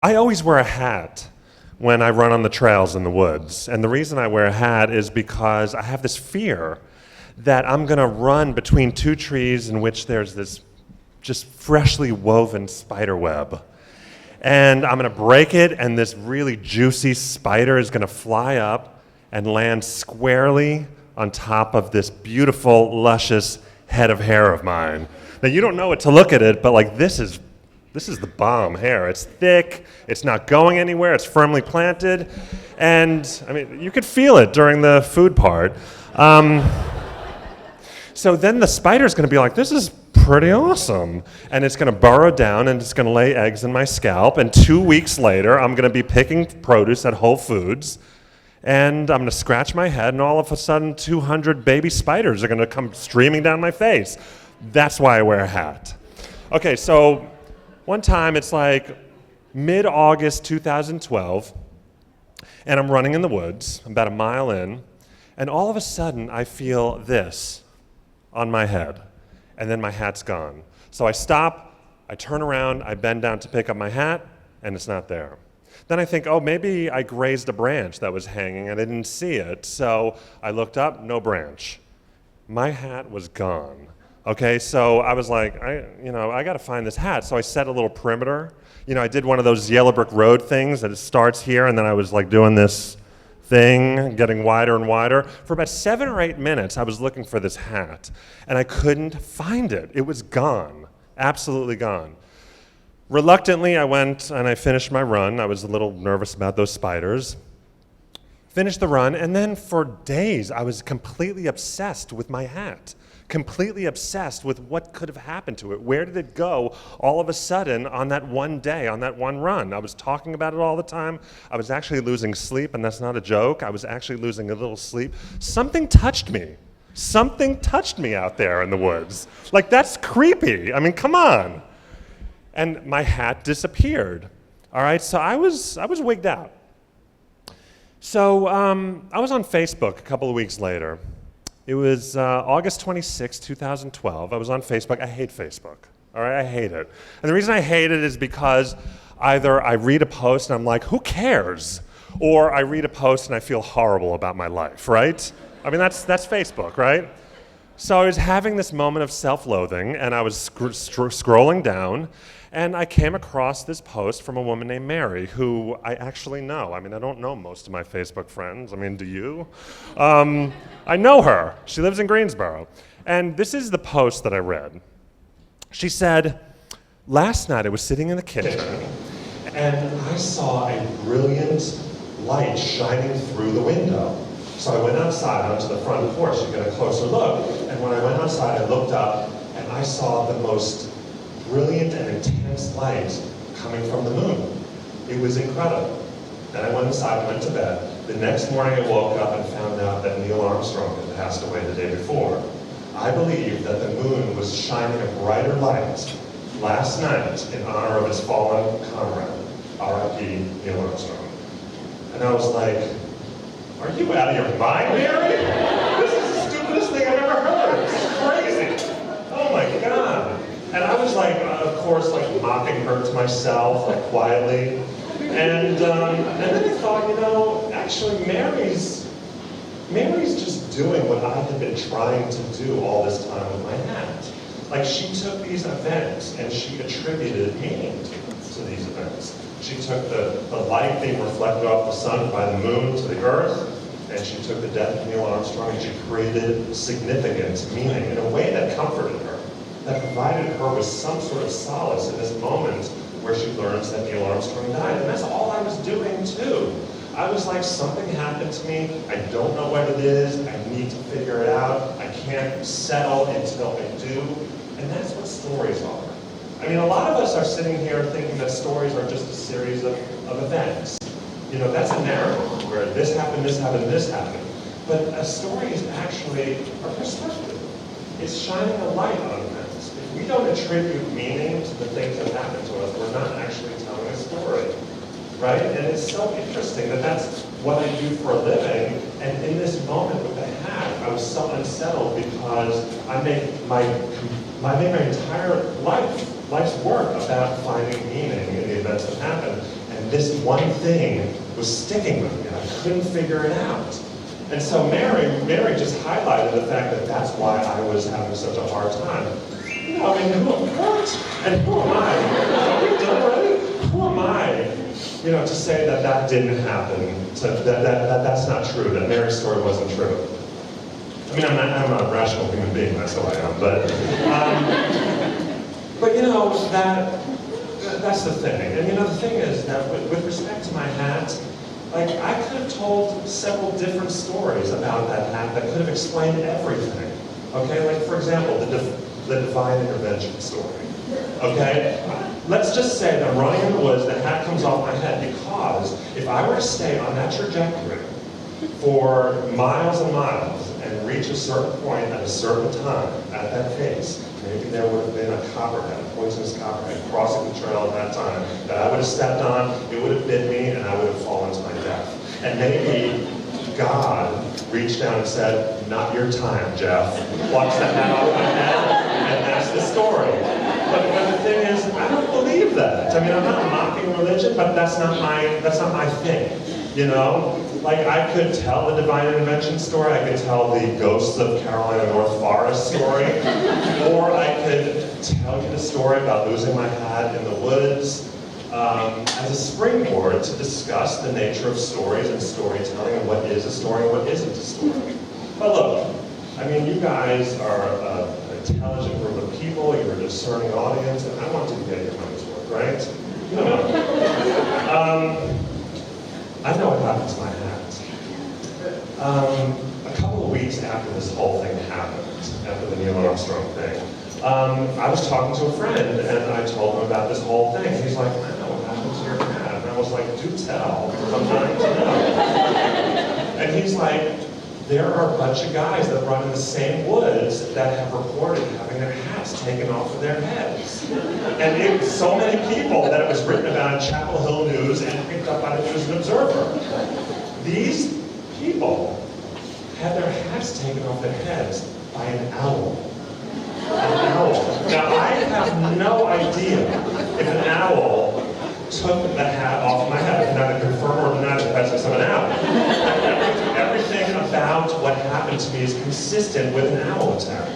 I always wear a hat when I run on the trails in the woods. And the reason I wear a hat is because I have this fear that I'm going to run between two trees in which there's this just freshly woven spider web. And I'm going to break it, and this really juicy spider is going to fly up and land squarely on top of this beautiful, luscious head of hair of mine. Now, you don't know it to look at it, but like this is the bomb hair. It's thick, it's not going anywhere, it's firmly planted, and I mean, you could feel it during the food part. So then the spider's gonna be like, this is pretty awesome. And it's gonna burrow down and it's gonna lay eggs in my scalp, and 2 weeks later, I'm gonna be picking produce at Whole Foods, and I'm gonna scratch my head, and all of a sudden, 200 baby spiders are gonna come streaming down my face. That's why I wear a hat. Okay, so one time, it's like mid-August 2012, and I'm running in the woods, I'm about a mile in, and all of a sudden I feel this on my head, and then my hat's gone. So I stop, I turn around, I bend down to pick up my hat, and it's not there. Then I think, oh, maybe I grazed a branch that was hanging and I didn't see it, so I looked up, no branch. My hat was gone. Okay, so I was like, I got to find this hat. So I set a little perimeter. I did one of those yellow brick road things that it starts here, and then I was like doing this thing, getting wider and wider. For about 7 or 8 minutes, I was looking for this hat, and I couldn't find it. It was gone, absolutely gone. Reluctantly, I went and I finished my run. I was a little nervous about those spiders. Finished the run, and then for days, I was completely obsessed with my hat. Completely obsessed with what could have happened to it. Where did it go all of a sudden on that one day, on that one run? I was talking about it all the time. I was actually losing sleep, and that's not a joke. I was actually losing a little sleep. Something touched me. Something touched me out there in the woods. Like, that's creepy. I mean, come on. And my hat disappeared. All right, so I was wigged out. So I was on Facebook a couple of weeks later. It was August 26, 2012. I was on Facebook. I hate Facebook. All right, I hate it. And the reason I hate it is because either I read a post and I'm like, who cares? Or I read a post and I feel horrible about my life, right? I mean, that's Facebook, right? So I was having this moment of self-loathing, and I was scrolling down, and I came across this post from a woman named Mary, who I actually know. I mean, I don't know most of my Facebook friends. I mean, do you? I know her. She lives in Greensboro. And this is the post that I read. She said, last night I was sitting in the kitchen, and I saw a brilliant light shining through the window. So I went outside onto the front porch to get a closer look, and when I went outside, I looked up, and I saw the most brilliant and intense light coming from the moon. It was incredible. Then I went inside and went to bed. The next morning I woke up and found out that Neil Armstrong had passed away the day before. I believe that the moon was shining a brighter light last night in honor of his fallen comrade, RTP Neil Armstrong. And I was like, are you out of your mind, Mary? This is the stupidest thing I've ever heard. This is crazy. Oh my God. And I was like, of course, like mocking her to myself, like quietly. And then I thought, actually Mary's just doing what I had been trying to do all this time with my hat. Like, she took these events and she attributed meaning to these events. She took the light being reflected off the sun by the moon to the earth, and she took the death of Neil Armstrong and she created significance, meaning, in a way that comforted her, that provided her with some sort of solace in this moment where she learns that Neil Armstrong died. And that's all I was doing too. I was like, something happened to me, I don't know what it is, I need to figure it out, I can't settle until I do. And that's what stories are. I mean, a lot of us are sitting here thinking that stories are just a series of events. That's a narrative where this happened, this happened, this happened. But a story is actually a perspective. It's shining a light on events. If we don't attribute meaning to the things that happen to us, we're not actually telling a story, right? And it's so interesting that that's what I do for a living. And in this moment with the hat, I was so unsettled because I made my entire life's work about finding meaning in the events that happen. And And this one thing was sticking with me. I couldn't figure it out. And so Mary just highlighted the fact that that's why I was having such a hard time. You know, I mean, what? And who am I? Are we done already? Who am I, you know, to say that that didn't happen, that's not true, that Mary's story wasn't true? I mean, I'm not a rational human being, that's who I am, but you know, that's the thing. And you know, the thing is that with respect to my hat, like, I could have told several different stories about that hat that could have explained everything. Okay, like for example, the divine intervention story. Okay? Let's just say that running in the woods, the hat comes off my head, because if I were to stay on that trajectory for miles and miles and reach a certain point at a certain time, at that pace, maybe there would have been a copperhead, a poisonous copperhead, crossing the trail at that time that I would have stepped on, it would have bit me, and I would have fallen to my death. And maybe God reached down and said, "Not your time, Jeff." Plucks the hat off my head, and that's the story. But the thing is, I don't believe that. I mean, I'm not mocking religion, but that's not my thing. You know? Like, I could tell the divine intervention story, I could tell the ghosts of Carolina North Forest story, or I could tell you the story about losing my hat in the woods, as a springboard to discuss the nature of stories and storytelling and what is a story and what isn't a story. But look, I mean, you guys are an intelligent group of people, you're a discerning audience, and I want you to get your money's worth, right? You know. I know what happened to my hat. A couple of weeks after this whole thing happened, after the Neil Armstrong thing, I was talking to a friend, and I told him about this whole thing. He's like, "I know what happened to your hat." And I was like, "Do tell, I'm dying to know." And he's like, "There are a bunch of guys that run in the same woods that have reported having their hats taken off of their heads." And it was so many people that it was written about in Chapel Hill News and picked up by the News and Observer. These people had their hats taken off their heads by an owl. An owl. Now, I have no idea if an owl took the hat off my head. I can neither confirm or deny the presence of an owl. Everything about what happened to me is consistent with an owl attack.